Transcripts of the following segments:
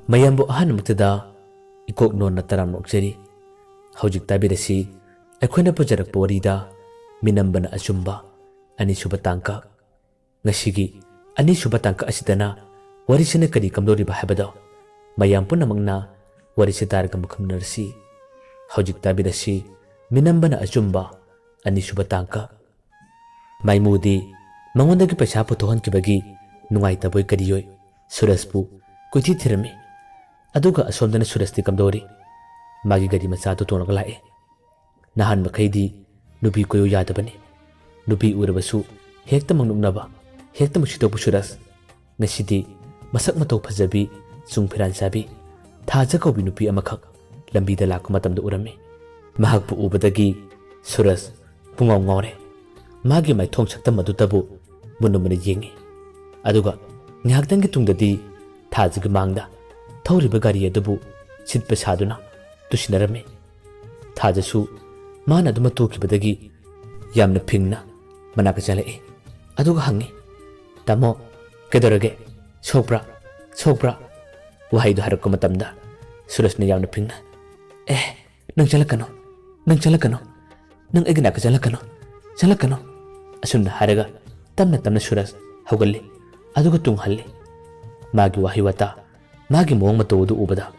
mayambo ahanmutada ikok non na taram nokjeri hojik tabirasi akhona pajarak porida Minambana Achumba ani subatangka ngasigi ani subatangka asidana warisina kadi kamdori bahabada mayam punamangna warisidar kamukhamnarsi hojik tabirasi Minambana Achumba ani subatangka maimudi mangondagi paisa putohan kibagi nungai taboy kadiyoy suraspu kuiti thirami aduga asomdana surasti kamdori magi gadi macha to tonag lae nahan makhaidi nubi koyo yadabani nubi urabasu hekta mangnuknaba hekta musito suras ngasidi masak matau phajabi sungphiran sabi thaja kobi nubi amakhak lambi da lakku matamda urame mahak pu ubadagi suras pungaw ngore magi mai thong sakta madu tabu munumani yengi aduga ngaktangi tungdadi thaji mangda thawriba gari adubu sitpa saduna tusinarame thajasu mana aduma tokibadagi yamna phingna manaka chalae aduga hangi tamo kedorage sokbra wahaidu harakko matamda surasna yamna phingna nang chalakano nang egna ka chalakano asumna haraga tamna suras haugalle aduga tunghalle magi wahiwata magi mong matodu ubada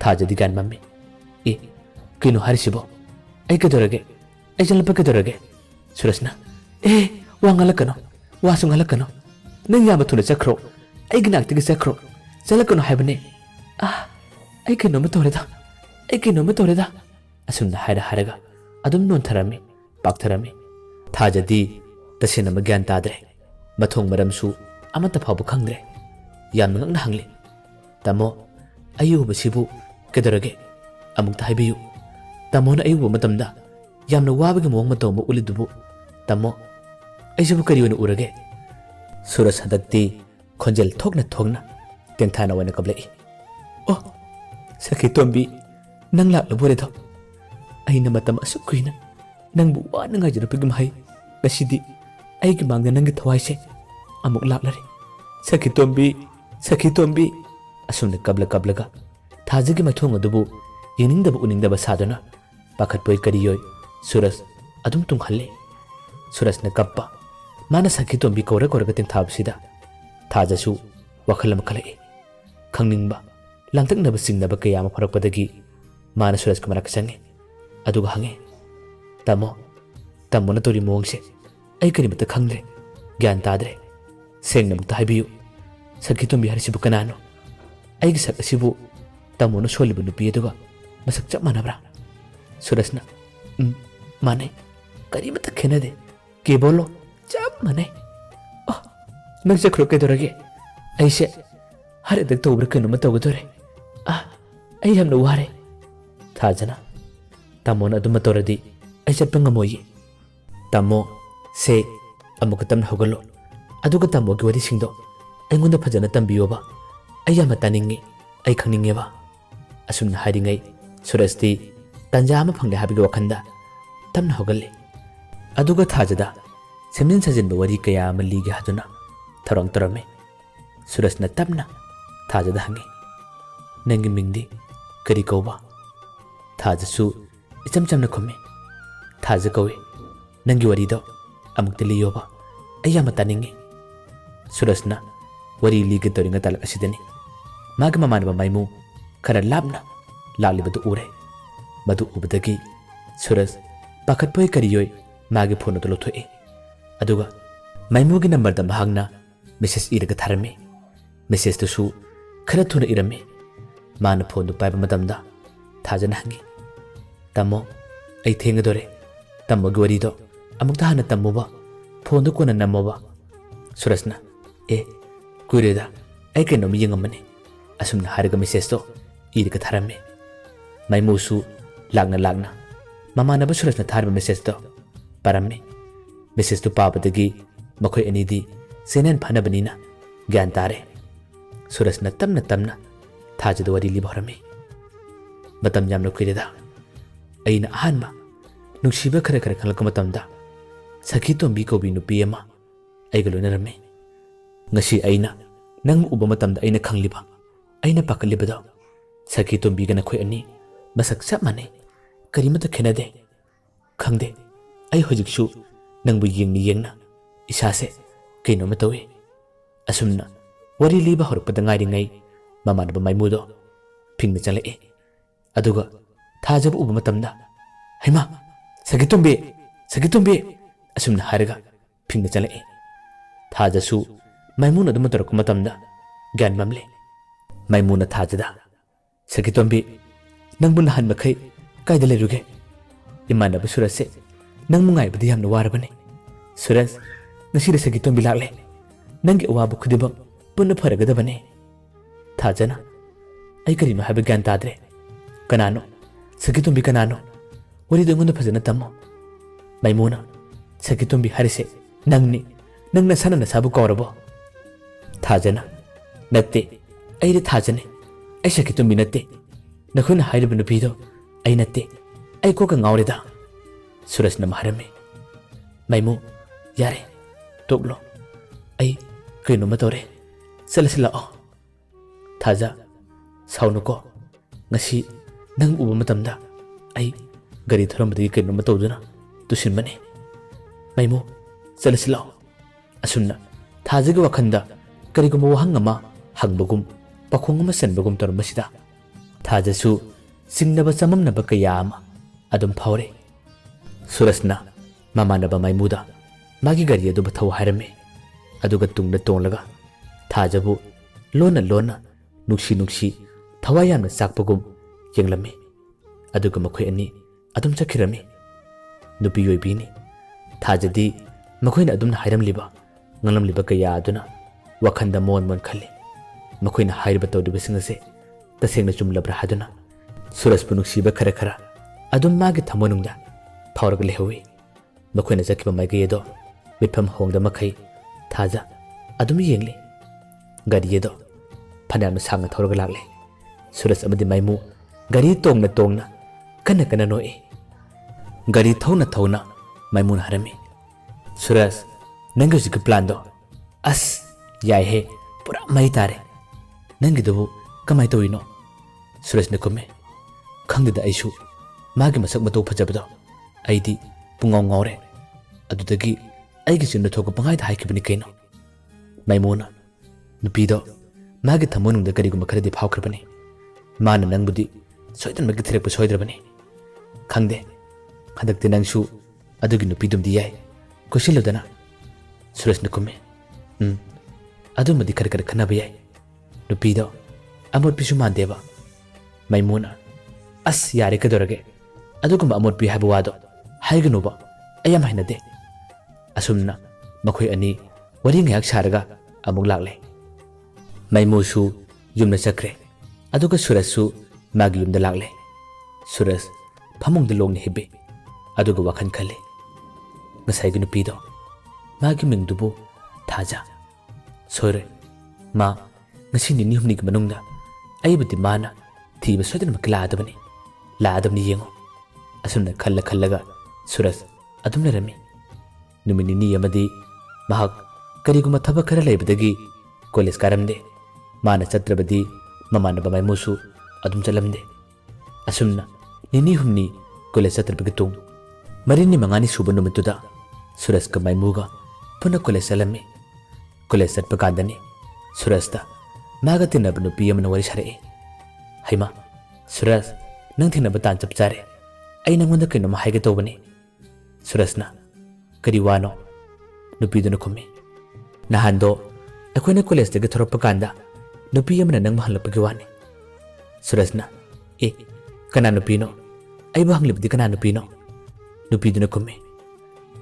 thajadi gan mammi kino harisibo ai kedorage ai jalpa kedorage surasna wangalakano wasungalakano nang yama thuna chakro ai gnakti chakro chalakano haibane ai kino matoreda asumna haraga adum non tharami paktharami thajadi tasena magyan tadre mathong maramsu amata phabu khangdre yamna ngakna hangli tamo ayuba sibu kedorage amukta haibiyu tamona ayuba matamda yamna wabagi mong matawma ulidubu tamo ayuba kariwani urage suras hadakti khonjel thokna tengthana wana kablai sakhi tombi nang lakla bore tho aina matam asukuina nang bu wana ngajira pigim hai kasidi aigi mangda nang thawaise amuk laklare sakhi tombi asumna kablaga thajagi mathong adubu yeningdaba uningdaba sadana pakhatpoi kariyoy suras adum tunghalle surasna kappa mana sakhi tombi kora tengthabsida thajasu wakhalam khalai khangningba langtaknaba singnaba kayama pharakpadagi mana suras kamarak sange aduga hange tamo na tori mongse ai karimata khangre gyan tadre sengna mukta haibiyu sakhi tombi harisibu kanano aigi sak asibu tamona solibu nupi aduga masak chap manabra surasna mane karimata khenade ke bolo chap mane nang chakro ke dorage aise hare dak tobra kanu mataw dore ai hamna ware thajana tamona aduma toradi ai chatpa ngamoyi tamo se amukatam hogalo aduga tamo gi wari singdo aingonda phajana tambiyoba ai yama taningi ai khangninge asumna haringai surasti tanja ama phangde habi wakhanda tamna hogalle aduga thajada semin sajinba wari kaya amali gi haduna tharong tarame surasna tamna thajada hangi nangi mingdi kari kauba thajasu icham chamna khome thaja kawe nangi wari do amukte liyoba ai yama taningi surasna wari liga toringa talak asidani magi mamanba maimu khara labna lalibadu ure madu ubadagi suras pakhatpoi kariyoy magi phone to lothoe aduga maimu gi number da bahagna message iraga tharame message to su khara thuna irame mana phone du paiba matamda thajana hangi tamo ai thenga dore tamo gi wari do amukta hana tamoba phone du kona namoba surasna kuireda ai keno mi yengamane asumna haraga message to iraga tharame maimu su lagna mamana ba surasna tharba message to parame message to pabadagi makhoi anidi senen phanabanina gyan tare surasna tamna thajada wari libharame matam jamna kuireda aina ahanma nungsiba khara khalaka matamda sakhi tombi ko bi nupi ama aigalo narame ngasi aina nang uba matamda aina khangliba ꯑꯩꯅ ꯄꯥꯈꯠꯂꯤꯕꯗꯣ ꯁꯈꯤ ꯇꯣꯝꯕꯤꯒ ꯅꯈꯣꯏ ꯑꯅꯤ ꯃꯁꯛ ꯆꯞ ꯃꯥꯟꯅꯩ, ꯀꯔꯤꯃꯠꯇ ꯈꯦꯠꯅꯗꯦ꯫ ꯈꯪꯗꯦ, ꯑꯩ ꯍꯧꯖꯤꯛꯁꯨ ꯅꯪꯕꯨ ꯌꯦꯡꯅ ꯏꯁꯥꯁꯦ ꯀꯩꯅꯣꯝꯃ ꯇꯧꯏ꯫ ꯑꯁꯨꯝꯅ ꯋꯥꯔꯤ ꯂꯤꯕ ꯍꯧꯔꯛꯄꯗ ꯉꯥꯏꯔꯤꯉꯩ ꯃꯃꯥꯟꯅꯕ ꯃꯥꯏꯃꯨꯗꯣ ꯐꯤꯡꯅ ꯆꯪꯂꯛꯏ꯫ ꯑꯗꯨꯒ ꯊꯥꯖꯕ ꯎꯕ ꯃꯇꯝꯗ ꯍꯩꯃꯥ, ꯁꯈꯤꯇꯣꯝꯕꯤ ꯑꯁꯨꯝꯅ ꯍꯥꯏꯔꯒ ꯐꯤꯡꯅ ꯆꯪꯂꯛꯏ꯫ ꯊꯥꯖꯁꯨ ꯃꯥꯏꯃꯨꯅ ꯑꯗꯨꯝ ꯇꯧꯔꯛꯄ ꯃꯇꯝꯗ ꯒ꯭ꯌꯥꯟ ꯃꯝꯂꯦ꯫ ꯃꯥꯏꯃꯨꯅ ꯊꯥꯖꯗ ꯁꯈꯤꯇꯣꯝꯕꯤ, ꯅꯪꯕꯨ ꯅꯍꯥꯟ ꯃꯈꯩ ꯀꯥꯏꯗ ꯂꯩꯔꯨꯒꯦ? ꯏꯃꯥꯟꯅꯕ ꯁꯨꯔꯖꯁꯦ ꯅꯪꯕꯨ ꯉꯥꯏꯕꯗ ꯌꯥꯝꯅ ꯋꯥꯔꯕꯅꯤ꯫ ꯁꯨꯔꯖ, ꯉꯁꯤꯗ ꯁꯈꯤꯇꯣꯝꯕꯤ ꯂꯥꯛꯂꯦ, ꯅꯪꯒꯤ ꯑꯋꯥꯕ ꯈꯨꯗꯤꯡꯃꯛ ꯄꯨꯟꯅ ꯐꯔꯒꯗꯕꯅꯤ꯫ ꯊꯥꯖꯅ ꯑꯩ ꯀꯔꯤꯅꯣ ꯍꯥꯏꯕ ꯒ꯭ꯌꯥꯟ ꯇꯥꯗ꯭ꯔꯦ꯫ ꯀꯅꯥꯅꯣ ꯁꯈꯤꯇꯣꯝꯕꯤ, ꯀꯅꯥꯅꯣ? ꯋꯥꯔꯤꯗꯣ ꯑꯩꯉꯣꯟꯗ ꯐꯖꯅ ꯇꯝꯃꯣ꯫ ꯃꯥꯏꯃꯨꯅ ꯁꯈꯤꯇꯣꯝꯕꯤ ꯍꯥꯏꯔꯤꯁꯦ ꯅꯪꯅꯤ, ꯅꯪ ꯅꯁꯥꯅ ꯅꯁꯥꯕꯨ ꯀꯥꯎꯔꯕꯣ? ꯊꯥꯖꯅ ꯅꯠꯇꯦ, ꯑꯩꯗꯤ ꯊꯥꯖꯅꯤ, ꯑꯩ ꯁꯈꯤꯇꯣꯝꯕꯤ ꯅꯠꯇꯦ꯫ ꯅꯈꯣꯏꯅ ꯍꯥꯏꯔꯤꯕ ꯅꯨꯄꯤꯗꯣ ꯑꯩ ꯅꯠꯇꯦ, ꯑꯩ ꯀꯣꯛꯀ ꯉꯥꯎꯔꯦꯗ꯫ ꯁꯨꯔꯖꯅ ꯍꯥꯏꯔꯝꯃꯤ꯫ ꯃꯥꯏꯃꯨ, ꯌꯥꯔꯦ ꯇꯣꯛꯂꯣ, ꯑꯩ ꯀꯩꯅꯣꯝꯃ ꯇꯧꯔꯦ, ꯆꯠꯂꯁꯤ ꯂꯥꯛꯑꯣ꯫ ꯊꯥꯖ, ꯁꯥꯎꯅꯨꯀꯣ, ꯉꯁꯤ ꯅꯪ ꯎꯕ ꯃꯇꯝꯗ ꯑꯩ ꯒꯥꯔꯤ ꯊꯧꯔꯝꯕꯗꯒꯤ ꯀꯩꯅꯣꯝꯃ ꯇꯧꯗꯨꯅ ꯇꯨꯁꯤꯟꯕꯅꯤ꯫ ꯃꯥꯏꯃꯨ, ꯆꯠꯂꯁꯤ ꯂꯥꯛꯑꯣ꯫ ꯑꯁꯨꯝꯅ ꯊꯥꯖꯒꯤ ꯋꯥꯈꯜꯗ ꯀꯔꯤꯒꯨꯝꯕ ꯋꯥꯍꯪ ꯑꯃ ꯍꯪꯕꯒꯨꯝ ꯄꯥꯈꯣꯡ ꯑꯃ ꯆꯟꯕꯒꯨꯝ ꯇꯧꯔꯝꯕꯁꯤꯗ ꯊꯥꯖꯁꯨ ꯆꯤꯡꯅꯕ ꯆꯃꯝꯅꯕ ꯀꯌꯥ ꯑꯃ ꯑꯗꯨꯝ ꯐꯥꯎꯔꯦ꯫ ꯁꯨꯔꯖꯅ ꯃꯃꯥꯟꯅꯕ ꯃꯥꯏꯃꯨꯗ ꯃꯥꯒꯤ ꯒꯥꯔꯤ ꯑꯗꯨꯕꯨ ꯊꯧ ꯍꯥꯏꯔꯝꯃꯤ꯫ ꯑꯗꯨꯒ ꯇꯨꯡꯗ ꯇꯣꯡꯂꯒ ꯊꯥꯖꯕꯨ ꯂꯣꯟꯅ ꯅꯨꯡꯁꯤ ꯊꯋꯥꯏ ꯌꯥꯝꯅ ꯆꯥꯛꯄꯒꯨꯝ ꯌꯦꯡꯂꯝꯃꯤ꯫ ꯑꯗꯨꯒ ꯃꯈꯣꯏ ꯑꯅꯤ ꯑꯗꯨꯝ ꯆꯠꯈꯤꯔꯝꯃꯤ꯫ ꯅꯨꯄꯤ ꯑꯣꯏꯕꯤꯅꯤ꯫ ꯊꯥꯖꯗꯤ ꯃꯈꯣꯏꯅ ꯑꯗꯨꯝꯅ ꯍꯥꯏꯔꯝꯂꯤꯕ ꯉꯥꯡꯂꯝꯂꯤꯕ ꯀꯌꯥ ꯑꯗꯨꯅ ꯋꯥꯈꯟꯗ ꯃꯣꯟ ꯈꯜꯂꯤ꯫ ꯃꯈꯣꯏꯅ ꯍꯥꯏꯔꯤꯕ ꯇꯧꯔꯤꯕꯁꯤꯡ ꯑꯁꯦ ꯇꯁꯦꯡꯅ ꯆꯨꯝꯂꯕ꯭ꯔꯥ ꯍꯥꯏꯗꯨꯅ ꯁꯨꯔꯖꯄꯨ ꯅꯨꯡꯁꯤꯕ ꯈꯔ ꯑꯗꯨꯝ ꯃꯥꯒꯤ ꯊꯃꯣꯏꯅꯨꯡꯗ ꯐꯥꯎꯔꯒ ꯂꯩꯍꯧꯏ꯫ ꯃꯈꯣꯏꯅ ꯆꯠꯈꯤꯕ ꯃꯥꯏꯀꯩ ꯑꯗꯣ ꯃꯤꯠꯐꯝ ꯍꯣꯡꯗ ꯃꯈꯩ ꯊꯥꯖ ꯑꯗꯨꯝ ꯌꯦꯡꯂꯤ꯫ ꯒꯥꯔꯤ ꯑꯗꯣ ꯐꯅꯌꯥꯝꯅ ꯁꯥꯡꯅ ꯊꯧꯔꯒ ꯂꯥꯛꯂꯦ꯫ ꯁꯨꯔꯖ ꯑꯃꯗꯤ ꯃꯥꯏꯃꯨ ꯒꯥꯔꯤ ꯇꯣꯡꯅ ꯀꯟꯅ ꯅꯣꯛꯏ꯫ ꯒꯥꯔꯤ ꯊꯧꯅ ꯃꯥꯏꯃꯨꯅ ꯍꯥꯏꯔꯝꯃꯤ꯫ ꯁꯨꯔꯖ, ꯅꯪꯒꯤ ꯍꯧꯖꯤꯛꯀꯤ ꯄ꯭ꯂꯥꯟꯗꯣ ꯑꯁ ꯌꯥꯏꯍꯦ, ꯄꯨꯔꯥ ꯃꯩ ꯇꯥꯔꯦ꯫ ꯅꯪꯒꯤꯗꯨꯕꯨ ꯀꯃꯥꯏ ꯇꯧꯔꯤꯅꯣ? ꯁꯨꯔꯖꯅ ꯈꯨꯝꯃꯤ꯫ ꯈꯪꯗꯦꯗ, ꯑꯩꯁꯨ ꯃꯥꯒꯤ ꯃꯁꯛ ꯃꯇꯧ ꯐꯖꯕꯗꯣ ꯑꯩꯗꯤ ꯄꯨꯡꯉꯥꯎ ꯉꯥꯎꯔꯦ꯫ ꯑꯗꯨꯗꯒꯤ ꯑꯩꯒꯤ ꯆꯤꯟꯗ ꯊꯣꯛꯄ ꯄꯪꯍꯥꯏꯗ ꯍꯥꯏꯈꯤꯕꯅꯤ ꯀꯩꯅꯣ꯫ ꯃꯥꯏꯃꯨꯅ ꯅꯨꯄꯤꯗꯣ ꯃꯥꯒꯤ ꯊꯃꯣꯏꯅꯨꯡꯗ ꯀꯔꯤꯒꯨꯝꯕ ꯈꯔꯗꯤ ꯐꯥꯎꯈ꯭ꯔꯕꯅꯤ꯫ ꯃꯥꯅ ꯅꯪꯕꯨꯗꯤ ꯁꯣꯏꯗꯅꯃꯛꯀꯤ ꯊꯤꯔꯛꯄ ꯁꯣꯏꯗ꯭ꯔꯕꯅꯤ꯫ ꯈꯪꯗꯦ, ꯍꯟꯗꯛꯇꯤ ꯅꯪꯁꯨ ꯑꯗꯨꯒꯤ ꯅꯨꯄꯤꯗꯨꯝꯗꯤ ꯌꯥꯏ, ꯀꯣꯏꯁꯤꯜꯂꯨꯗꯅ꯫ ꯁꯨꯔꯖꯅ ꯈꯨꯝꯃꯤ꯫ ꯑꯗꯨꯃꯗꯤ ꯈꯔ ꯈꯟꯅꯕ ꯌꯥꯏ꯫ ꯅꯨꯄꯤꯗꯣ ꯑꯃꯣꯠꯄꯤꯁꯨ ꯃꯥꯟꯗꯦꯕ꯫ ꯃꯥꯏꯃꯨꯅ ꯑꯁ ꯌꯥꯔꯦ, ꯀꯩꯗꯧꯔꯒꯦ? ꯑꯗꯨꯒꯨꯝꯕ ꯑꯃꯣꯠꯄꯤ ꯍꯥꯏꯕ ꯋꯥꯗꯣ ꯍꯥꯏꯒꯅꯨꯕ, ꯑꯩ ꯌꯥꯝ ꯍꯩꯅꯗꯦ꯫ ꯑꯁꯨꯝꯅ ꯃꯈꯣꯏ ꯑꯅꯤ ꯋꯥꯔꯤ ꯉꯥꯏꯍꯥꯛ ꯁꯥꯔꯒ ꯑꯃꯨꯛ ꯂꯥꯛꯂꯦ꯫ ꯃꯥꯏꯃꯨꯁꯨ ꯌꯨꯝꯗ ꯆꯠꯈ꯭ꯔꯦ꯫ ꯑꯗꯨꯒ ꯁꯨꯔꯖꯁꯨ ꯃꯥꯒꯤ ꯌꯨꯝꯗ ꯂꯥꯛꯂꯦ꯫ ꯁꯨꯔꯖ ꯐꯃꯨꯡꯗ ꯂꯣꯡꯅ ꯍꯤꯞꯄꯤ꯫ ꯑꯗꯨꯒ ꯋꯥꯈꯜ ꯈꯜꯂꯤ꯫ ꯉꯁꯥꯏꯒꯤ ꯅꯨꯄꯤꯗꯣ ꯃꯥꯒꯤ ꯃꯤꯡꯗꯨꯕꯨ ꯊꯥꯖ ꯁꯣꯏꯔꯣꯏ, ꯃꯥ ꯉꯁꯤ ꯅꯤꯅꯤ ꯍꯨꯝꯅꯤꯒꯤ ꯃꯅꯨꯡꯗ ꯑꯩꯕꯨꯗꯤ ꯃꯥꯅ ꯊꯤꯕ ꯁꯣꯏꯗꯅꯃꯛꯀꯤ ꯂꯥꯛꯑꯗꯕꯅꯤ ꯌꯦꯡꯉꯣ꯫ ꯑꯁꯨꯝꯅ ꯈꯜꯂꯒ ꯁꯨꯔꯖ ꯑꯗꯨꯝ ꯂꯩꯔꯝꯃꯤ꯫ ꯅꯨꯃꯤꯠ ꯅꯤꯅꯤ ꯑꯃꯗꯤ ꯃꯍꯥꯛ ꯀꯔꯤꯒꯨꯝꯕ ꯊꯕꯛ ꯈꯔ ꯂꯩꯕꯗꯒꯤ ꯀꯣꯂꯦꯖ ꯀꯥꯔꯝꯗꯦ꯫ ꯃꯥꯅ ꯆꯠꯇ꯭ꯔꯕꯗꯤ ꯃꯃꯥꯟꯅꯕ ꯃꯥꯏꯃꯨꯁꯨ ꯑꯗꯨꯝ ꯆꯠꯂꯝꯗꯦ꯫ ꯑꯁꯨꯝꯅ ꯅꯤꯅꯤ ꯍꯨꯝꯅꯤ ꯀꯣꯂꯦꯖ ꯆꯠꯇ꯭ꯔꯕꯒꯤ ꯇꯨꯡ ꯃꯔꯤꯅꯤ ꯃꯉꯥꯅꯤ ꯁꯨꯕ ꯅꯨꯃꯤꯠꯇꯨꯗ ꯁꯨꯔꯖꯀ ꯃꯥꯏꯃꯨꯒ ꯄꯨꯟꯅ ꯀꯣꯂꯦꯖ ꯆꯠꯂꯝꯃꯤ꯫ ꯀꯣꯂꯦꯖ ꯆꯠꯄ ꯀꯥꯟꯗꯅꯤ ꯁꯨꯔꯖꯇ ꯃꯥꯒ ꯇꯤꯟꯅꯕ ꯅꯨꯄꯤ ꯑꯃꯅ ꯋꯥꯔꯤ ꯁꯥꯔꯛꯏ꯫ ꯍꯩꯃꯥ ꯁꯨꯔꯖ, ꯅꯪ ꯊꯦꯡꯅꯕ ꯇꯥꯟ ꯆꯞ ꯆꯥꯔꯦ, ꯑꯩ ꯅꯪꯉꯣꯟꯗ ꯀꯩꯅꯣꯝꯃ ꯍꯥꯏꯒꯦ ꯇꯧꯕꯅꯤ꯫ ꯁꯨꯔꯖꯅ ꯀꯔꯤ ꯋꯥꯅꯣ? ꯅꯨꯄꯤꯗꯨꯅ ꯈꯨꯝꯃꯤ꯫ ꯅꯍꯥꯟꯗꯣ ꯑꯩꯈꯣꯏꯅ ꯀꯣꯂꯦꯖꯇꯒꯤ ꯊꯣꯔꯛꯄ ꯀꯥꯟꯗ ꯅꯨꯄꯤ ꯑꯃꯅ ꯅꯪꯕꯨ ꯍꯪꯂꯛꯄꯒꯤ ꯋꯥꯅꯤ꯫ ꯁꯨꯔꯖꯅ ꯀꯅꯥ ꯅꯨꯄꯤꯅꯣ? ꯑꯩꯕꯨ ꯍꯪꯂꯤꯕꯗꯤ ꯀꯅꯥ ꯅꯨꯄꯤꯅꯣ? ꯅꯨꯄꯤꯗꯨꯅ ꯈꯨꯝꯃꯤ꯫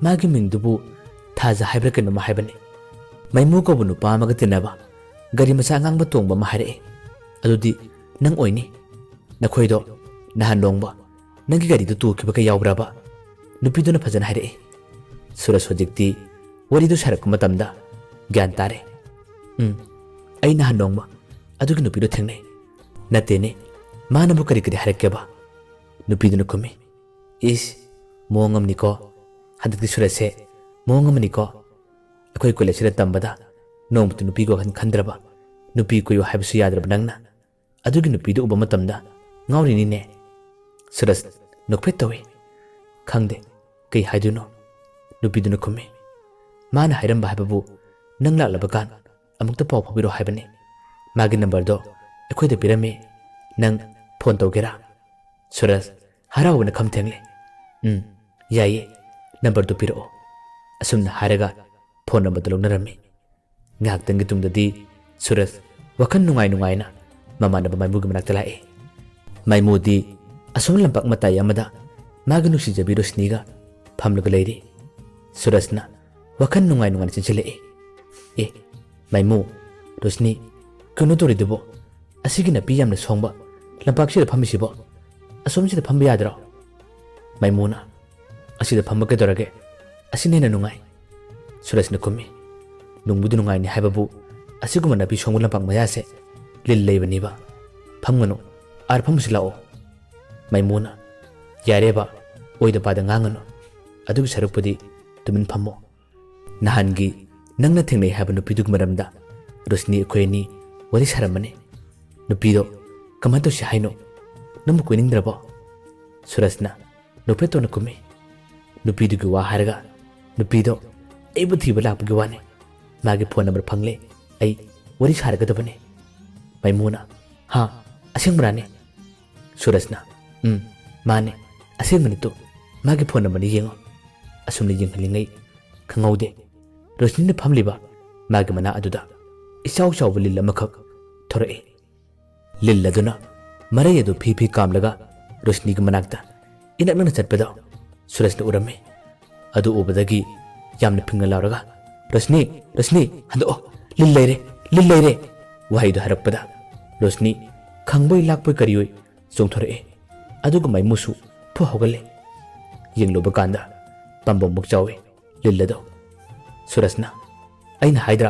ꯃꯥꯒꯤ ꯃꯤꯡꯗꯨꯕꯨ ꯊꯥꯖ ꯍꯥꯏꯕ꯭ꯔꯥ ꯀꯩꯅꯣꯝꯃ ꯍꯥꯏꯕꯅꯤ꯫ ꯃꯥꯏꯃꯨ ꯀꯧꯕ ꯅꯨꯄꯥ ꯑꯃꯒ ꯇꯤꯟꯅꯕ, ꯒꯥꯔꯤ ꯃꯆꯥ ꯑꯉꯥꯡꯕ ꯇꯣꯡꯕ ꯑꯃ ꯍꯥꯏꯔꯛꯏ꯫ ꯑꯗꯨꯗꯤ ꯅꯪ ꯑꯣꯏꯅꯤ꯫ ꯅꯈꯣꯏꯗꯣ ꯅꯍꯥꯟ ꯅꯣꯡꯃ ꯅꯪꯒꯤ ꯒꯥꯔꯤꯗꯨ ꯇꯨꯈꯤꯕꯒ ꯌꯥꯎꯕ꯭ꯔꯕ? ꯅꯨꯄꯤꯗꯨꯅ ꯐꯖꯅ ꯍꯥꯏꯔꯛꯏ꯫ ꯁꯨꯔꯖ ꯍꯧꯖꯤꯛꯇꯤ ꯋꯥꯔꯤꯗꯨ ꯁꯥꯔꯛꯄ ꯃꯇꯝꯗ ꯒ꯭ꯌꯥꯟ ꯇꯥꯔꯦ꯫ ꯑꯩ ꯅꯍꯥꯟ ꯅꯣꯡꯃ ꯑꯗꯨꯒꯤ ꯅꯨꯄꯤꯗꯣ ꯊꯦꯡꯅꯩ꯫ ꯅꯠꯇꯦꯅꯦ, ꯃꯥꯅꯕꯨ ꯀꯔꯤ ꯍꯥꯏꯔꯛꯀꯦꯕ? ꯅꯨꯄꯤꯗꯨꯅ ꯈꯨꯝꯃꯤ꯫ ꯏꯁ, ꯃꯑꯣꯡ ꯑꯃꯅꯤꯀꯣ, ꯍꯟꯗꯛꯇꯤ ꯁꯨꯔꯖꯁꯦ ꯃꯑꯣꯡ ꯑꯃꯅꯤꯀꯣ꯫ ꯑꯩꯈꯣꯏ ꯀꯣꯂꯦꯖꯁꯤꯗ ꯇꯝꯕꯗ ꯅꯣꯡꯃꯇ ꯅꯨꯄꯤꯒꯤ ꯋꯥꯈꯜ ꯈꯟꯗ꯭ꯔꯕ, ꯅꯨꯄꯤ ꯀꯣꯏꯌꯨ ꯍꯥꯏꯕꯁꯨ ꯌꯥꯗ꯭ꯔꯕ ꯅꯪꯅ ꯑꯗꯨꯒꯤ ꯅꯨꯄꯤꯗꯨ ꯎꯕ ꯃꯇꯝꯗ ꯉꯥꯎꯔꯤꯅꯤꯅꯦ꯫ ꯁꯨꯔꯖ ꯅꯣꯛꯐꯦꯠ ꯇꯧꯏ꯫ ꯈꯪꯗꯦ ꯀꯩ ꯍꯥꯏꯗꯣꯏꯅꯣ꯫ ꯅꯨꯄꯤꯗꯨꯅ ꯈꯨꯝꯃꯤ, ꯃꯥꯅ ꯍꯥꯏꯔꯝꯕ ꯍꯥꯏꯕꯕꯨ ꯅꯪ ꯂꯥꯛꯂꯕ ꯀꯥꯟ ꯑꯃꯨꯛꯇ ꯄꯥꯎ ꯐꯥꯎꯕꯤꯔꯣ ꯍꯥꯏꯕꯅꯤ꯫ ꯃꯥꯒꯤ ꯅꯝꯕꯔꯗꯣ ꯑꯩꯈꯣꯏꯗ ꯄꯤꯔꯝꯃꯤ, ꯅꯪ ꯐꯣꯟ ꯇꯧꯒꯦꯔꯥ? ꯁꯨꯔꯖ ꯍꯔꯥꯎꯕꯅ ꯈꯝ ꯊꯦꯡꯂꯦ꯫ ꯌꯥꯏꯌꯦ, ꯅꯝꯕꯔꯗꯨ ꯄꯤꯔꯛꯑꯣ꯫ ꯑꯁꯨꯝꯅ ꯍꯥꯏꯔꯒ ꯐꯣꯟ ꯅꯝꯕꯔꯗꯨ ꯂꯧꯅꯔꯝꯃꯤ꯫ ꯉꯥꯏꯍꯥꯛꯇꯪꯒꯤ ꯇꯨꯡꯗꯗꯤ ꯁꯨꯔꯖ ꯋꯥꯈꯜ ꯅꯨꯡꯉꯥꯏꯅ ꯃꯃꯥꯟꯅꯕ ꯃꯥꯏꯃꯨꯒꯤ ꯃꯅꯥꯛꯇ ꯂꯥꯛꯏ꯫ ꯃꯥꯏꯃꯨꯗꯤ ꯑꯁꯣꯝ ꯂꯝꯄꯥꯛ ꯃꯇꯥꯏ ꯑꯃꯗ ꯃꯥꯒꯤ ꯅꯨꯡꯁꯤꯖꯕꯤ ꯔꯣꯁꯅꯤꯒ ꯐꯝꯂꯒ ꯂꯩꯔꯤ꯫ ꯁꯨꯔꯖꯅ ꯋꯥꯈꯜ ꯅꯨꯡꯉꯥꯏꯅ ꯆꯦꯟꯁꯤꯜꯂꯛꯏ꯫ ꯃꯥꯏꯃꯨ, ꯔꯣꯁꯅꯤ, ꯀꯩꯅꯣ ꯇꯧꯔꯤꯗꯨꯕꯣ? ꯑꯁꯤꯒꯤ ꯅꯥꯄꯤ ꯌꯥꯝꯅ ꯁꯣꯡꯕ ꯂꯝꯄꯥꯛꯁꯤꯗ ꯐꯝꯃꯤꯁꯤꯕꯣ? ꯑꯁꯣꯝꯁꯤꯗ ꯐꯝꯕ ꯌꯥꯗ꯭ꯔꯣ? ꯃꯥꯏꯃꯨꯅ, ꯑꯁꯤꯗ ꯐꯝꯕ ꯀꯩꯗꯧꯔꯒꯦ? ꯑꯁꯤꯅ ꯍꯦꯟꯅ ꯅꯨꯡꯉꯥꯏ꯫ ꯁꯨꯔꯖꯅ ꯈꯨꯝꯃꯤ, ꯅꯨꯡꯕꯨꯗꯤ ꯅꯨꯡꯉꯥꯏꯅꯤ ꯍꯥꯏꯕꯕꯨ ꯑꯁꯤꯒꯨꯝꯕ ꯅꯥꯄꯤ ꯁꯣꯡꯕ ꯂꯝꯄꯥꯛ ꯃꯌꯥꯁꯦ ꯂꯤꯜ ꯂꯩꯕꯅꯤꯕ, ꯐꯝꯒꯅꯨ, ꯑꯥꯔ ꯐꯝꯃꯨꯁꯤ ꯂꯥꯛꯑꯣ꯫ ꯃꯥꯏꯃꯨꯅ, ꯌꯥꯔꯦꯕ, ꯑꯣꯏꯗ ꯄꯥꯗ ꯉꯥꯡꯒꯅꯨ, ꯑꯗꯨꯒꯤ ꯁꯔꯨꯛꯄꯨꯗꯤ ꯇꯨꯃꯤꯟ ꯐꯝꯃꯣ꯫ ꯅꯍꯥꯟꯒꯤ ꯅꯪꯅ ꯊꯦꯡꯅꯩ ꯍꯥꯏꯕ ꯅꯨꯄꯤꯗꯨꯒꯤ ꯃꯔꯝꯗ ꯔꯣꯁꯅꯤ ꯑꯩꯈꯣꯏ ꯑꯅꯤ ꯋꯥꯔꯤ ꯁꯥꯔꯝꯕꯅꯤ꯫ ꯅꯨꯄꯤꯗꯣ ꯀꯃꯥꯏꯅ ꯇꯧꯁꯤ ꯍꯥꯏꯅꯣ? ꯅꯪꯕꯨ ꯀꯣꯏꯅꯤꯡꯗ꯭ꯔꯕꯣ? ꯁꯨꯔꯖꯅ ꯅꯣꯛꯐꯦꯠ ꯇꯧꯅ ꯈꯨꯝꯃꯤ꯫ ꯅꯨꯄꯤꯗꯨꯒꯤ ꯋꯥ ꯍꯥꯏꯔꯒ ꯅꯨꯄꯤꯗꯣ ꯑꯩꯕꯨ ꯊꯤꯕ ꯂꯥꯛꯄꯒꯤ ꯋꯥꯅꯤ, ꯃꯥꯒꯤ ꯐꯣꯟ ꯅꯝꯕꯔ ꯐꯪꯂꯦ, ꯑꯩ ꯋꯥꯔꯤ ꯁꯥꯔꯒꯗꯕꯅꯤ꯫ ꯃꯥꯏꯃꯨꯅ, ꯍꯥ, ꯑꯁꯦꯡꯕꯔꯥꯅꯦ? ꯁꯨꯔꯖꯅ, ꯃꯥꯅꯦ, ꯑꯁꯦꯡꯕꯅꯤ ꯇꯨ, ꯃꯥꯒꯤ ꯐꯣꯟ ꯅꯝꯕꯔꯅꯤ ꯌꯦꯡꯉꯣ꯫ ꯑꯁꯨꯝꯅ ꯌꯦꯡꯍꯜꯂꯤꯉꯩ ꯈꯪꯍꯧꯗꯦ ꯔꯣꯁꯅꯤꯅ ꯐꯝꯂꯤꯕ ꯃꯥꯒꯤ ꯃꯅꯥ ꯑꯗꯨꯗ ꯏꯆꯥꯎ ꯆꯥꯎꯕ ꯂꯤꯜ ꯑꯃꯈꯛ ꯊꯣꯔꯛꯏ꯫ ꯂꯤꯜ ꯑꯗꯨꯅ ꯃꯔꯩ ꯑꯗꯨ ꯐꯤ ꯐꯤ ꯀꯥꯝꯂꯒ ꯔꯣꯁꯅꯤꯒꯤ ꯃꯅꯥꯛꯇ ꯏꯅꯛ ꯅꯛꯅ ꯆꯠꯄꯗ ꯁꯨꯔꯖꯅ ꯎꯔꯝꯃꯤ꯫ ꯑꯗꯨ ꯎꯕꯗꯒꯤ ꯌꯥꯝꯅ ꯐꯤꯡꯅ ꯂꯥꯎꯔꯒ, ꯔꯣꯁꯅꯤ, ꯔꯣꯁꯅꯤ, ꯍꯟꯗꯣꯛꯑꯣ, ꯂꯤꯜ ꯂꯩꯔꯦ, ꯂꯤꯜ ꯂꯩꯔꯦ꯫ ꯋꯥꯍꯩꯗꯨ ꯍꯥꯏꯔꯛꯄꯗ ꯔꯣꯁꯅꯤ ꯈꯪꯕꯣꯏ ꯂꯥꯛꯄꯣꯏ ꯀꯔꯤꯑꯣꯏ ꯆꯣꯡꯊꯣꯔꯛꯏ꯫ ꯑꯗꯨꯒ ꯃꯥꯏꯃꯨꯁꯨ ꯍꯧꯒꯠꯂꯦ꯫ ꯌꯦꯡꯂꯨꯕ ꯀꯥꯟꯗ ꯄꯥꯝꯕꯣꯝꯃꯨꯛ ꯆꯥꯎꯏ ꯂꯤꯜ ꯑꯗꯣ꯫ ꯁꯨꯔꯖꯅ, ꯑꯩꯅ ꯍꯥꯏꯗ꯭ꯔꯥ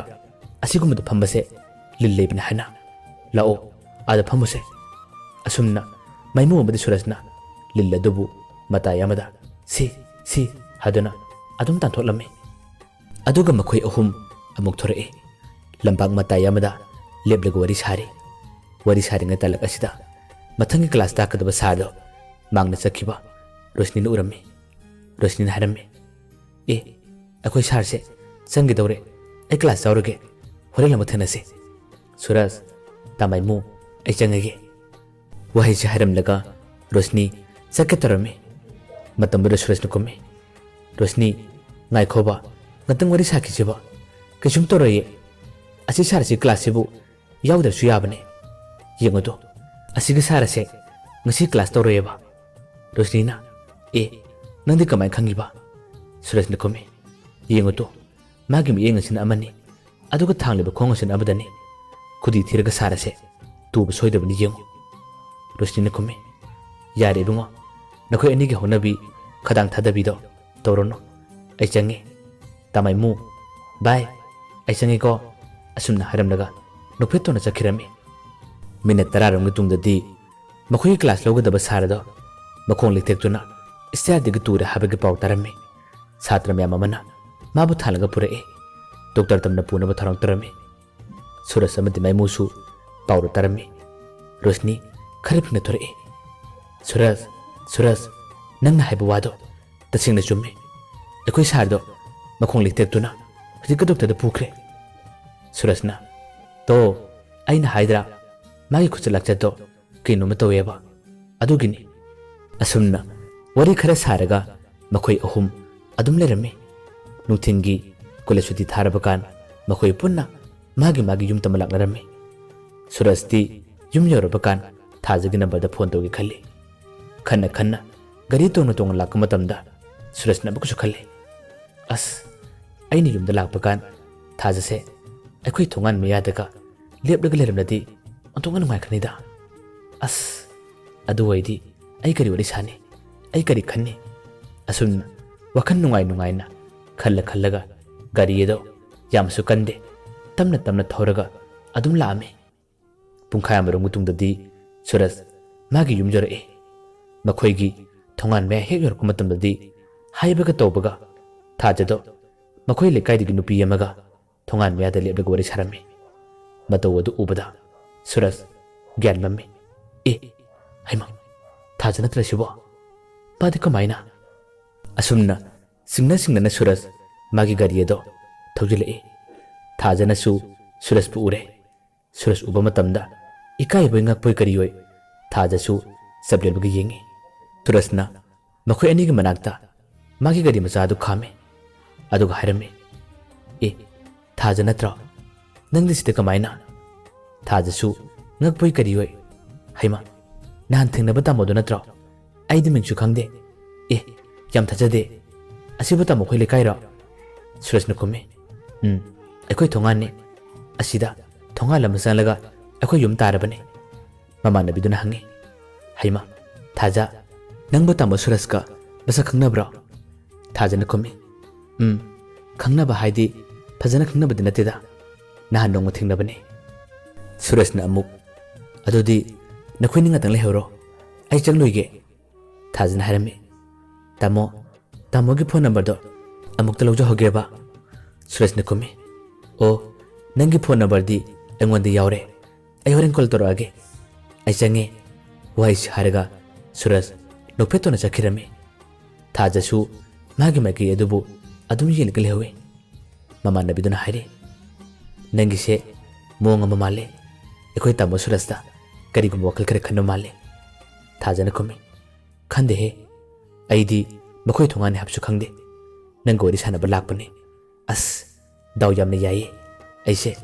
ꯑꯁꯤꯒꯨꯝꯕꯗ ꯐꯝꯕꯁꯦ ꯂꯤꯜ ꯂꯩꯕꯅꯤ ꯍꯥꯏꯅ, ꯂꯥꯛꯑꯣ ꯑꯥꯗ ꯐꯝꯃꯨꯁꯦ꯫ ꯑꯁꯨꯝꯅ ꯃꯥꯏꯃꯨ ꯑꯃꯗꯤ ꯁꯨꯔꯖꯅ ꯂꯤꯜ ꯑꯗꯨꯕꯨ ꯃꯇꯥꯏ ꯑꯃꯗ ꯁꯤ ꯍꯥꯏꯗꯨꯅ ꯑꯗꯨꯝ ꯇꯥꯟꯊꯣꯛꯂꯝꯃꯤ꯫ ꯑꯗꯨꯒ ꯃꯈꯣꯏ ꯑꯍꯨꯝ ꯑꯃꯨꯛ ꯊꯣꯔꯛꯏ꯫ ꯂꯝꯄꯥꯛ ꯃꯇꯥꯏ ꯑꯃꯗ ꯂꯦꯞꯂꯒ ꯋꯥꯔꯤ ꯁꯥꯔꯤ꯫ ꯋꯥꯔꯤ ꯁꯥꯔꯤꯉꯩ ꯇꯥꯂꯛ ꯑꯁꯤꯗ ꯃꯊꯪꯒꯤ ꯀ꯭ꯂꯥꯁ ꯇꯥꯛꯀꯗꯕ ꯁꯥꯔꯗꯣ ꯃꯥꯡꯅ ꯆꯠꯈꯤꯕ ꯔꯣꯁꯅꯤꯅ ꯎꯔꯝꯃꯤ꯫ ꯔꯣꯁꯅꯤꯅ ꯍꯥꯏꯔꯝꯃꯤ, ꯑꯩꯈꯣꯏ ꯁꯥꯔꯁꯦ ꯆꯪꯒꯤꯗꯧꯔꯦ, ꯑꯩ ꯀ꯭ꯂꯥꯁ ꯌꯥꯎꯔꯒꯦ, ꯍꯣꯔꯦꯟ ꯑꯃꯨꯛ ꯊꯦꯡꯅꯁꯤ꯫ ꯁꯨꯔꯖ, ꯇꯥꯃꯥꯏꯃꯨ, ꯑꯩ ꯆꯪꯉꯒꯦ꯫ ꯋꯥꯍꯩꯁꯦ ꯍꯥꯏꯔꯝꯂꯒ ꯔꯣꯁꯅꯤ ꯆꯠꯀꯦ ꯇꯧꯔꯝꯃꯤ꯫ ꯃꯇꯝꯗꯨꯗ ꯁꯨꯔꯖꯅ ꯀꯨꯝꯃꯤ꯫ ꯔꯣꯁꯅꯤ, ꯉꯥꯏꯈꯣꯕ, ꯉꯥꯛꯇꯪ ꯋꯥꯔꯤ ꯁꯥꯈꯤꯁꯤꯕ, ꯀꯩꯁꯨꯝ ꯇꯧꯔꯣꯏꯌꯦ, ꯑꯁꯤ ꯁꯥꯔꯁꯤ ꯀ꯭ꯂꯥꯁꯁꯤꯕꯨ ꯌꯥꯎꯗ꯭ꯔꯁꯨ ꯌꯥꯕꯅꯦ꯫ ꯌꯦꯡꯉꯨꯗꯣ, ꯑꯁꯤꯒꯤ ꯁꯥꯔꯁꯦ ꯉꯁꯤ ꯀ꯭ꯂꯥꯁ ꯇꯧꯔꯣꯏꯌꯦꯕ꯫ ꯔꯣꯁꯅꯤꯅ, ꯅꯪꯗꯤ ꯀꯃꯥꯏꯅ ꯈꯪꯉꯤꯕ? ꯁꯨꯔꯖꯅ ꯈꯨꯝꯃꯤ, ꯌꯦꯡꯉꯨꯇꯣ, ꯃꯥꯒꯤ ꯃꯤꯠꯌꯦꯡ ꯑꯁꯤꯅ ꯑꯃꯅꯤ, ꯑꯗꯨꯒ ꯊꯥꯡꯂꯤꯕ ꯈꯣꯡ ꯑꯁꯤꯅ ꯑꯃꯗꯅꯤ, ꯈꯨꯗꯤ ꯊꯤꯔꯒ ꯁꯥꯔꯁꯦ ꯇꯨꯕ ꯁꯣꯏꯗꯕꯅꯤ ꯌꯦꯡꯉꯨ꯫ ꯔꯣꯁꯅꯤꯅ ꯈꯨꯝꯃꯤ, ꯌꯥꯔꯦ ꯏꯕꯨꯡꯉꯣ, ꯅꯈꯣꯏ ꯑꯅꯤꯒꯤ ꯍꯧꯅꯕꯤ ꯈꯗꯥꯡ ꯊꯥꯗꯕꯤꯗꯣ ꯇꯧꯔꯨꯅꯨ, ꯑꯩ ꯆꯪꯉꯦ꯫ ꯇꯥꯃꯥꯏꯃꯨ, ꯕꯥꯏ, ꯑꯩ ꯆꯪꯉꯦꯀꯣ꯫ ꯑꯁꯨꯝꯅ ꯍꯥꯏꯔꯝꯂꯒ ꯅꯣꯛꯐꯦꯠ ꯇꯧꯅ ꯆꯠꯈꯤꯔꯝꯃꯤ꯫ ꯃꯤꯅꯠ 10ꯔꯣꯝꯒꯤ ꯇꯨꯡꯗꯗꯤ ꯃꯈꯣꯏꯒꯤ ꯀ꯭ꯂꯥꯁ ꯂꯧꯒꯗꯕ ꯁꯥꯔ ꯑꯗꯣ ꯃꯈꯣꯡ ꯂꯩꯊꯦꯛꯇꯨꯅ ꯏꯁꯇꯤꯌꯥꯔꯗꯒꯤ ꯇꯨꯔꯦ ꯍꯥꯏꯕꯒꯤ ꯄꯥꯎ ꯇꯥꯔꯝꯃꯤ꯫ ꯁꯥꯇ꯭ꯔ ꯃꯌꯥꯝ ꯑꯃꯅ ꯃꯥꯕꯨ ꯊꯥꯜꯂꯒ ꯄꯨꯔꯛꯏ, ꯗꯣꯛꯇꯔ ꯇꯝꯅ ꯄꯨꯅꯕ ꯊꯧꯔꯥꯡ ꯇꯧꯔꯝꯃꯤ꯫ ꯁꯨꯔꯖ ꯑꯃꯗꯤ ꯃꯥꯏꯃꯨꯁꯨ ꯄꯥꯎꯗꯨ ꯇꯥꯔꯝꯃꯤ꯫ ꯔꯣꯁꯅꯤ ꯈꯔ ꯐꯤꯡꯅ ꯊꯣꯔꯛꯏ꯫ ꯁꯨꯔꯖ, ꯅꯪꯅ ꯍꯥꯏꯕ ꯋꯥꯗꯣ ꯇꯁꯦꯡꯅ ꯆꯨꯝꯃꯤ, ꯑꯩꯈꯣꯏ ꯁꯥꯔꯗꯣ ꯃꯈꯣꯡ ꯂꯩꯊꯦꯛꯇꯨꯅ ꯍꯧꯖꯤꯛꯀ ꯗꯣꯛꯇꯔꯗ ꯄꯨꯈ꯭ꯔꯦ꯫ ꯁꯨꯔꯖꯅ, ꯇꯣ, ꯑꯩꯅ ꯍꯥꯏꯗ꯭ꯔꯥ ꯃꯥꯒꯤ ꯈꯨꯆꯠ ꯂꯥꯛꯆꯠꯇꯣ ꯀꯩꯅꯣꯝꯃ ꯇꯧꯋꯦꯕ, ꯑꯗꯨꯒꯤꯅꯤ꯫ ꯑꯁꯨꯝꯅ ꯋꯥꯔꯤ ꯈꯔ ꯁꯥꯔꯒ ꯃꯈꯣꯏ ꯑꯍꯨꯝ ꯑꯗꯨꯝ ꯂꯩꯔꯝꯃꯤ꯫ ꯅꯨꯡꯊꯤꯟꯒꯤ ꯀꯣꯂꯦꯖ ꯁꯨꯇꯤ ꯊꯥꯔꯕ ꯀꯥꯟ ꯃꯈꯣꯏ ꯄꯨꯟꯅ ꯃꯥꯒꯤ ꯌꯨꯝ ꯇꯝꯕ ꯂꯥꯛꯅꯔꯝꯃꯤ꯫ ꯁꯨꯔꯖꯇꯤ ꯌꯨꯝ ꯌꯧꯔꯕ ꯀꯥꯟ ꯊꯥꯖꯒꯤ ꯅꯝꯕꯔꯗ ꯐꯣꯟ ꯇꯧꯒꯦ ꯈꯜꯂꯤ꯫ ꯈꯟꯅ ꯒꯥꯔꯤ ꯇꯣꯡꯅ ꯂꯥꯛꯄ ꯃꯇꯝꯗ ꯁꯨꯔꯖꯅ ꯑꯃꯨꯛꯀꯁꯨ ꯈꯜꯂꯤ, ꯑꯁ, ꯑꯩꯅ ꯌꯨꯝꯗ ꯂꯥꯛꯄ ꯀꯥꯟ ꯊꯥꯖꯁꯦ ꯑꯩꯈꯣꯏ ꯊꯣꯡꯒꯥꯟ ꯃꯌꯥꯗꯒ ꯂꯦꯞꯂꯒ ꯂꯩꯔꯝꯂꯗꯤ ꯑꯣꯟꯊꯣꯛꯅ ꯅꯨꯡꯉꯥꯏꯒꯅꯤꯗ꯫ ꯑꯁ, ꯑꯗꯨ ꯑꯣꯏꯗꯤ ꯑꯩ ꯀꯔꯤ ꯋꯥꯔꯤ ꯁꯥꯅꯤ, ꯑꯩ ꯀꯔꯤ ꯈꯟꯅꯤ? ꯑꯁꯨꯝꯅ ꯋꯥꯈꯜ ꯅꯨꯡꯉꯥꯏꯅ ꯈꯜꯂꯒ ꯒꯥꯔꯤ ꯑꯗꯣ ꯌꯥꯝꯁꯨ ꯀꯟꯗꯦ, ꯇꯞꯅ ꯊꯧꯔꯒ ꯑꯗꯨꯝ ꯂꯥꯛꯑꯝꯃꯤ꯫ ꯄꯨꯡꯈꯥꯏ ꯑꯃꯔꯣꯝꯒꯤ ꯇꯨꯡꯗꯗꯤ ꯁꯨꯔꯖ ꯃꯥꯒꯤ ꯌꯨꯝ ꯌꯧꯔꯛꯏ꯫ ꯃꯈꯣꯏꯒꯤ ꯊꯣꯡꯒꯥꯟ ꯃꯌꯥ ꯍꯦꯛ ꯌꯧꯔꯛꯄ ꯃꯇꯝꯗꯗꯤ ꯍꯥꯏꯕꯒ ꯇꯧꯕꯒ ꯊꯥꯖꯗꯣ ꯃꯈꯣꯏ ꯂꯩꯀꯥꯏꯗꯒꯤ ꯅꯨꯄꯤ ꯑꯃꯒ ꯊꯣꯡꯒꯥꯟ ꯃꯌꯥꯗ ꯂꯦꯞꯂꯒ ꯋꯥꯔꯤ ꯁꯥꯔꯝꯃꯤ꯫ ꯃꯇꯧ ꯑꯗꯨ ꯎꯕꯗ ꯁꯨꯔꯖ Gyan mami. Haima. Thaja natra sibo. Padi kamaina. Asumna singna Suraj magi gari do thojile. Thaja nasu Suraj pu ure. Suraj uba matamda ikai boy ngak boy kari oi. Thaja su sablel bagi yengi. Suraj na makhoi ani gi manakta magi gari macha du khame. Aduga harame. Thaja natra. Nangdi sita kamaina. Thaja su ngak boy kari oi. Haima. Nahan thingnaba tamodo natra. Aidi mingsu khangde. Yam thajade. Asibu tamo khoi lekai ra. Suraj na kume. Aikoi thongan ne. Asida thonga lam laga aikoi yum tarabane. Mama nabi duna hangi. Haima. Thaja nangba tamo Suraj ka basa khangnabra. Thaja na kume. Khangnaba haidi fajana khangnaba dinatida. Nahan nongma thingnabane. Suraj na amuk. Adodi nakhoi ninga tang lehoro. Ai changloige. Thaja na harame. Tamo ki phone number do amuk ta lawja hoge ba. Suraj na kume. Nangi phone number di engon di yaure. Ai horen call toro age. Ai change wai haraga Suraj nokpeto na chakhirame. Thaja su magi adubu adum yel gelewe. Mama nabi duna haire. Nangi se monga mamale. Ekoi tamo Suraj da kari gum wakal kare khanno male. Thaja na kume. Khande he. Aidi makhoi thongane hapsu khangde. Nangori sanaba lakpane. As daw yamne yaye. Aise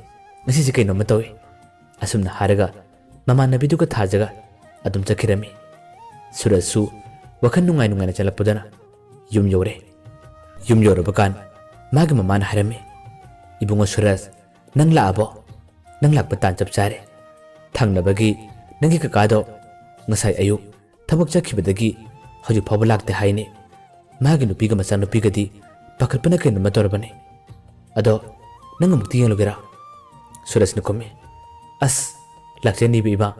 ngasi se kaino matawe. Asumna haraga mama nabi duga Thajaga adum chakhirame. Suraj su wakhan nungai na chalapudana yum yore. Yum yorabakan magi mama na harame. Ibungo Suraj nang laabo. Nang lakpa tan chap chare. Thangnabagi nangi kakado ngasai ayuk thabak chakhibadagi haju phaba lakte haine. Magi nupiga macha nupigadi pakhalpana kaino matorabane. Ado nang mukti yelogera. Suraj na kume. As lakcheni biba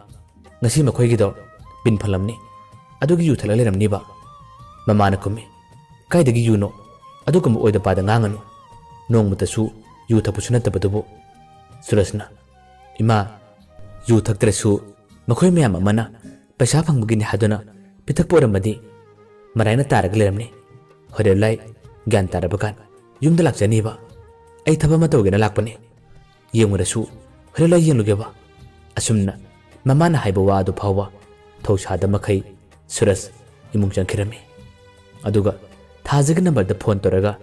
ngasi makhoi gido bin phalamni. Adugi yu thala leramni ba. Mama na kume. Kaidagi yu no. Aduga mu oida pada nganganu. Nong mutasu yu thapusu natabadubu. Suraj na. Ima yu thaktrasu makhoi mayam amana paisa phangbagini haduna pithak poramadi maraina tarag leramni. Horelai gyan tarabakan yumda lakchani ba. Ai thaba matawgena lakpane. Yengurasu horelai yengluge ba. Asumna mama na haiba wa adu phawa thosada makhai Suraj imung changkhirame. Aduga Thajaga number da phone toraga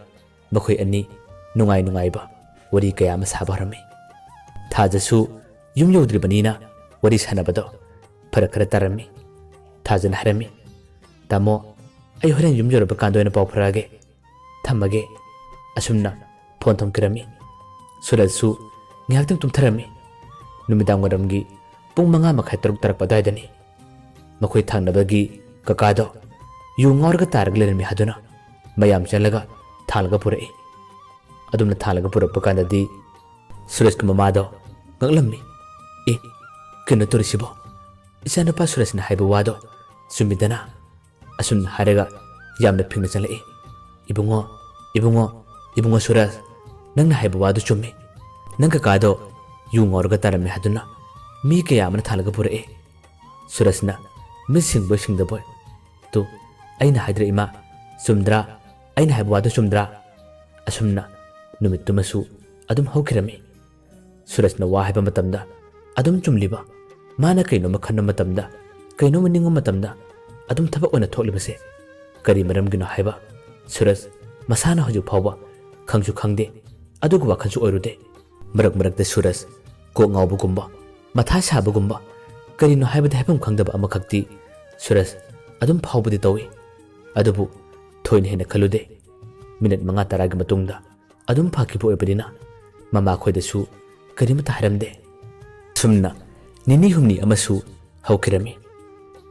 makhoi ani nungai ba wari kaya ma saba harame. Thaja su yum yodribanina wari sanabado farakara tarame. Thaja na harame. Tamo ai horen yum yoraba kando ena pau pharage. Thamage. Asumna phone thomkirame. Suraj su ngyaktang tumtharame. Numidang waramgi pung manga makhai taruk tarak padaidani. Makhoi thangnabagi kakado yu ngorga tarag lerami haduna mayam chalaga thalaga purai. Adumna thalaga purappa kandadi Suraj ka mamado ngaklammi. Kino torisibo. Isa na pa Suraj na haiba wado sumidana. Asumna haraga yamna phingna chalai. Ibungo Suraj nang na haiba wado chummi. Nang kakado yu ngorga tarami haduna mi kaya amana thalaga purai. Suraj na missing the boy. Tu aina hadra ima sumdra aina haiba wado sumdra. Asumna numit tumasu adum hokirame. Suraj na wa haiba matamda adum chumliba mana kaino makhanna matamda kaino maningo matamda adum thaba ona tholibase kari maram gino haiba. Suraj masana hoju phawa khangju khangde adugu wakhanju oirude. Marak de Suraj ko ngawbugumba matha sabugumba karino haibada haibam khangdaba amakhakti Suraj adum phawbudi tawi. Adubu thoin hena khalude. Minute manga taragi matungda adum phakibu oibadina mama khoida su karimata haramde. Sumna nini humni amasu hawkirami.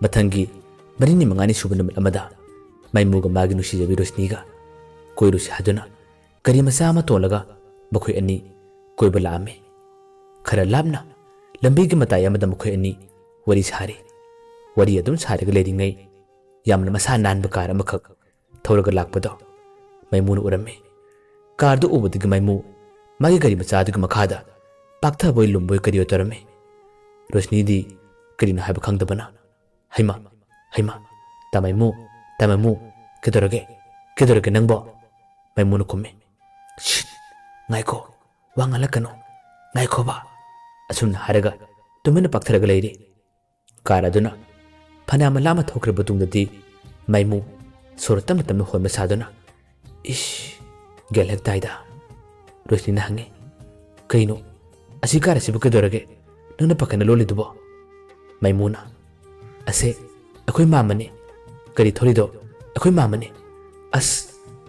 Mathangi marini mangani subunum amada maimuga magi nusi jabi rosniga koirusi haduna karimasa ama tolaga bakhoi ani koibala ame. Khara labna lambi gi mataya amada makhoi ani wari sare. Wari adum sare ga ledingai yamna masa nan bakar amakhak thawraga lakpado maimuna urame. Kardu ubudigi maimu magi gari macha du makhada paktha boy lumboy kariyo tarame. Rosni di ꯀꯔꯤꯅꯣ ꯍꯥꯏꯕ ꯈꯪꯗꯕꯅ ꯍꯩꯃ ꯍꯩꯃ ꯇꯥꯃꯩꯃꯨ ꯀꯩꯗꯧꯔꯒꯦ ꯅꯪꯕꯣ ꯃꯥꯏꯃꯨꯅ ꯈꯨꯝꯃꯤ ꯁꯤꯠ ꯉꯥꯏꯈꯣ ꯋꯥ ꯉꯥꯡꯂꯛꯀꯅꯣ ꯉꯥꯏꯈꯣꯕ ꯑꯁꯨꯝꯅ ꯍꯥꯏꯔꯒ ꯇꯨꯃꯤꯟꯅ ꯄꯥꯛꯊꯔꯒ ꯂꯩꯔꯤ ꯀꯥꯔ ꯑꯗꯨꯅ ꯐꯅꯌꯥꯝ ꯂꯥꯞꯅ ꯊꯧꯈ꯭ꯔꯕ ꯃꯇꯨꯡꯗꯗꯤ ꯃꯥꯏꯃꯨ ꯁꯣꯔ ꯇꯞꯅ ꯇꯞꯅ ꯍꯣꯟꯕ ꯁꯥꯗꯨꯅ ꯏꯁ ꯒ꯭ꯌꯥꯟ ꯍꯦꯛ ꯇꯥꯏꯗ ꯔꯣꯁꯅꯤꯅ ꯍꯪꯉꯤ ꯀꯩꯅꯣ ꯑꯁꯤ ꯀꯥꯔ ꯑꯁꯤꯕꯨ ꯀꯩꯗꯧꯔꯒꯦ ꯅꯪꯅ ꯄꯥꯈꯠꯅ ꯂꯣꯜꯂꯤꯗꯨꯕꯣ ꯃꯥꯏꯃꯨꯅ ꯑꯁꯦ ꯑꯩꯈꯣꯏ ꯃꯥꯝꯃꯅꯤ ꯀꯔꯤ ꯊꯧꯔꯤꯗꯣ ꯑꯩꯈꯣꯏ ꯃꯥꯝꯃꯅꯤ ꯑꯁ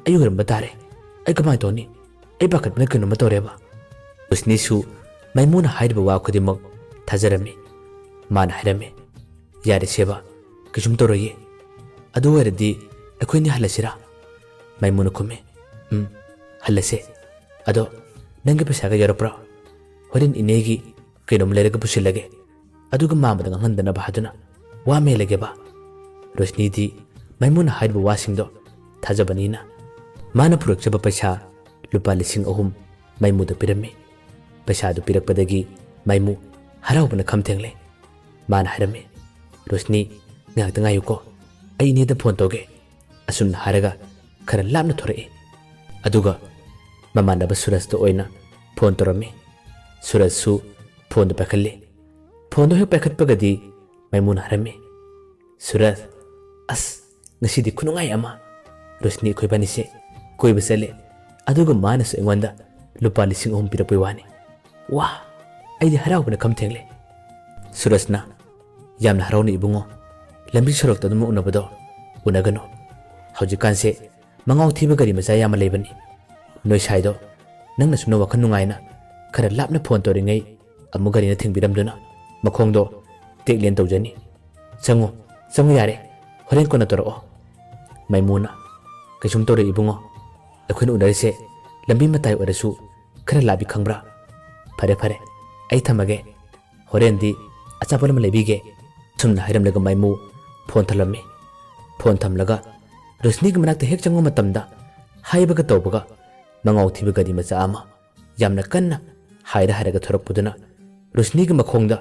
ꯑꯩ ꯑꯣꯏꯔꯝꯕ ꯇꯥꯔꯦ ꯑꯩ ꯀꯃꯥꯏꯅ ꯇꯧꯅꯤ ꯑꯩ ꯄꯥꯈꯠꯄꯅ ꯀꯩꯅꯣꯝꯃ ꯇꯧꯔꯦꯕ ꯔꯣꯁꯅꯤꯁꯨ ꯃꯥꯏꯃꯨꯅ ꯍꯥꯏꯔꯤꯕ ꯋꯥ ꯈꯨꯗꯤꯡꯃꯛ ꯊꯥꯖꯔꯝꯃꯤ ꯃꯥꯅ ꯍꯥꯏꯔꯝꯃꯤ ꯌꯥꯔꯦ ꯁꯦꯕ ꯀꯩꯁꯨꯝ ꯇꯧꯔꯣꯏꯌꯦ ꯑꯗꯨ ꯑꯣꯏꯔꯗꯤ ꯑꯩꯈꯣꯏꯅꯤ ꯍꯜꯂꯁꯤꯔꯥ ꯃꯥꯏꯃꯨꯅ ꯈꯨꯝꯃꯤ ꯍꯜꯂꯁꯦ ꯑꯗꯣ ꯅꯪꯒꯤ ꯄꯩꯁꯥꯒ ꯌꯥꯎꯔꯛꯄ꯭ꯔꯣ ꯍꯣꯔꯦꯟ ꯏꯅꯦꯒꯤ ꯀꯩꯅꯣꯝ ꯂꯩꯔꯒ ꯄꯨꯁꯤꯜꯂꯒꯦ ꯑꯗꯨꯒ ꯃꯥꯝꯃꯗ ꯉꯥꯡꯍꯟꯗꯅꯕ ꯍꯥꯏꯗꯨꯅ ꯋꯥ ꯃꯦꯜꯂꯒꯦꯕ ꯔꯣꯁꯅꯤꯗꯤ ꯃꯥꯏꯃꯨꯅ ꯍꯥꯏꯔꯤꯕ ꯋꯥꯁꯤꯡꯗꯣ ꯊꯥꯖꯕꯅꯤꯅ ꯃꯥꯅ ꯄꯨꯔꯛꯆꯕ ꯄꯩꯁꯥ ꯂꯨꯄꯥ 3,000 ꯃꯥꯏꯃꯨꯗ ꯄꯤꯔꯝꯃꯤ ꯄꯩꯁꯥꯗꯨ ꯄꯤꯔꯛꯄꯗꯒꯤ ꯃꯥꯏꯃꯨ ꯍꯔꯥꯎꯕꯅ ꯈꯝ ꯊꯦꯡꯂꯦ ꯃꯥꯅ ꯍꯥꯏꯔꯝꯃꯤ ꯔꯣꯁꯅꯤ ꯉꯥꯏꯍꯥꯛꯇ ꯉꯥꯏꯌꯨꯀꯣ ꯑꯩ ꯏꯅꯦꯗ ꯐꯣꯟ ꯇꯧꯒꯦ ꯑꯁꯨꯝꯅ ꯍꯥꯏꯔꯒ ꯈꯔ ꯂꯥꯞꯅ ꯊꯣꯔꯛꯏ ꯑꯗꯨꯒ ꯃꯃꯥꯟꯅꯕ ꯁꯨꯔꯖꯇ ꯑꯣꯏꯅ ꯐꯣꯟ ꯇꯧꯔꯝꯃꯤ ꯁꯨꯔꯖꯁꯨ ꯐꯣꯟꯗꯨ ꯄꯥꯏꯈꯠꯂꯤ ꯐꯣꯟꯗꯨ ꯍꯦꯛ ꯄꯥꯏꯈꯠꯄꯒꯗꯤ ꯃꯥꯏꯃꯨꯅ ꯍꯥꯏꯔꯝꯃꯤ ꯁꯨꯔꯖ ꯑꯁ ꯉꯁꯤꯗꯤ ꯈꯨꯅꯨꯡꯉꯥꯏ ꯑꯃ ꯔꯣꯁꯅꯤ ꯑꯩꯈꯣꯏꯕꯥꯅꯤꯁꯦ ꯀꯣꯏꯕ ꯆꯠꯂꯦ ꯑꯗꯨꯒ ꯃꯥꯅꯁꯨ ꯑꯩꯉꯣꯟꯗ ꯂꯨꯄꯥ 3,000 ꯄꯤꯔꯛꯄꯩ ꯋꯥꯅꯤ ꯋꯥ ꯑꯩꯗꯤ ꯍꯔꯥꯎꯕꯅ ꯈꯝ ꯊꯦꯡꯂꯦ ꯁꯨꯔꯖꯅ ꯌꯥꯝꯅ ꯍꯔꯥꯎꯅ ꯏꯕꯨꯡꯉꯣ ꯂꯝꯕꯤ ꯁꯣꯔꯣꯛꯇ ꯑꯗꯨꯝ ꯎꯅꯕꯗꯣ ꯎꯅꯒꯅꯨ ꯍꯧꯖꯤꯛꯀꯥꯟꯁꯦ ꯃꯉꯥꯎ ꯊꯤꯕ ꯒꯥꯔꯤ ꯃꯆꯥ ꯌꯥꯝꯅ ꯂꯩꯕꯅꯤ ꯅꯣꯏ ꯁꯥꯏꯗꯣ ꯅꯪꯅ ꯁꯨꯝꯅ ꯋꯥꯈꯜ ꯅꯨꯡꯉꯥꯏꯅ ꯈꯔ ꯂꯥꯞꯅ ꯐꯣꯟ ꯇꯧꯔꯤꯉꯩ ꯑꯃꯨꯛ ꯒꯥꯔꯤꯅ ꯊꯤꯡꯕꯤꯔꯝꯗꯨꯅ ꯃꯈꯣꯡꯗꯣ ꯇꯦꯛꯂꯦꯟ ꯇꯧꯖꯅꯤ ꯆꯪꯉꯨ ꯌꯥꯔꯦ ꯍꯣꯔꯦꯟ ꯀꯣꯟꯅ ꯇꯧꯔꯛꯑꯣ ꯃꯥꯏꯃꯨꯅ ꯀꯩꯁꯨꯝ ꯇꯧꯔꯛꯏ ꯏꯕꯨꯡꯉꯣ ꯑꯩꯈꯣꯏꯅ ꯎꯅꯔꯤꯁꯦ ꯂꯝꯕꯤ ꯃꯇꯥꯏ ꯑꯣꯏꯔꯁꯨ ꯈꯔ ꯂꯥꯞꯄꯤ ꯈꯪꯕ꯭ꯔꯥ ꯐꯔꯦ ꯑꯩ ꯊꯝꯃꯒꯦ ꯍꯣꯔꯦꯟꯗꯤ ꯑꯆꯥꯄꯣꯠ ꯑꯃ ꯂꯩꯕꯤꯒꯦ ꯁꯨꯝꯅ ꯍꯥꯏꯔꯝꯂꯒ ꯃꯥꯏꯃꯨ ꯐꯣꯟ ꯊꯝꯂꯝꯃꯤ ꯐꯣꯟ ꯊꯝꯂꯒ ꯔꯣꯁꯅꯤꯒꯤ ꯃꯅꯥꯛꯇ ꯍꯦꯛ ꯆꯪꯕ ꯃꯇꯝꯗ ꯍꯥꯏꯕꯒ ꯇꯧꯕꯒ ꯃꯉꯥꯎ ꯊꯤꯕ ꯒꯥꯔꯤ ꯃꯆꯥ ꯑꯃ ꯌꯥꯝꯅ ꯀꯟꯅ ꯍꯥꯏꯔꯒ ꯊꯣꯔꯛꯄꯗꯨꯅ ꯔꯣꯁꯅꯤꯒꯤ ꯃꯈꯣꯡꯗ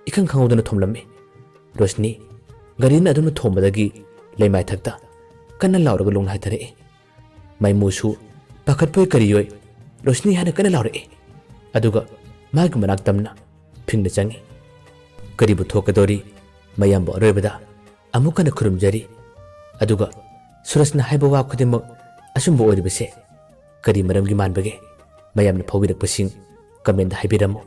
ꯏꯈꯪ ꯈꯪꯍꯧꯗꯅ ꯊꯣꯝꯂꯝꯃꯤ ꯔꯣꯁꯅꯤ ꯒꯥꯔꯤꯅ ꯑꯗꯨꯝꯅ ꯊꯣꯝꯕꯗꯒꯤ ꯂꯩꯃꯥꯏꯊꯛꯇ ꯀꯟꯅ ꯂꯥꯎꯔꯒ ꯂꯣꯡꯅ ꯍꯥꯏꯊꯔꯛꯏ ꯃꯥꯏꯃꯨꯁꯨ ꯄꯥꯈꯠꯄꯣꯏ ꯀꯔꯤꯌꯣꯏ ꯔꯣꯁꯅꯤ ꯍꯥꯏꯅ ꯀꯟꯅ ꯂꯥꯎꯔꯛꯏ ꯑꯗꯨꯒ ꯃꯥꯒꯤ ꯃꯅꯥꯛ ꯇꯝꯅ ꯐꯤꯡꯅ ꯆꯪꯉꯤ ꯀꯔꯤꯕꯨ ꯊꯣꯛꯀꯗꯧꯔꯤ ꯃꯌꯥꯝꯕꯨ ꯑꯔꯣꯏꯕꯗ ꯑꯃꯨꯛ ꯍꯟꯅ ꯈꯨꯔꯨꯝꯖꯔꯤ ꯑꯗꯨꯒ ꯁꯨꯔꯖꯅ ꯍꯥꯏꯕ ꯋꯥ ꯈꯨꯗꯤꯡꯃꯛ ꯑꯆꯨꯝꯕ ꯑꯣꯏꯔꯤꯕꯁꯦ ꯀꯔꯤ ꯃꯔꯝꯒꯤ ꯃꯥꯟꯕꯒꯦ ꯃꯌꯥꯝꯅ ꯐꯥꯎꯕꯤꯔꯛꯄꯁꯤꯡ ꯀꯃꯦꯟꯗ ꯍꯥꯏꯕꯤꯔꯝꯃꯨ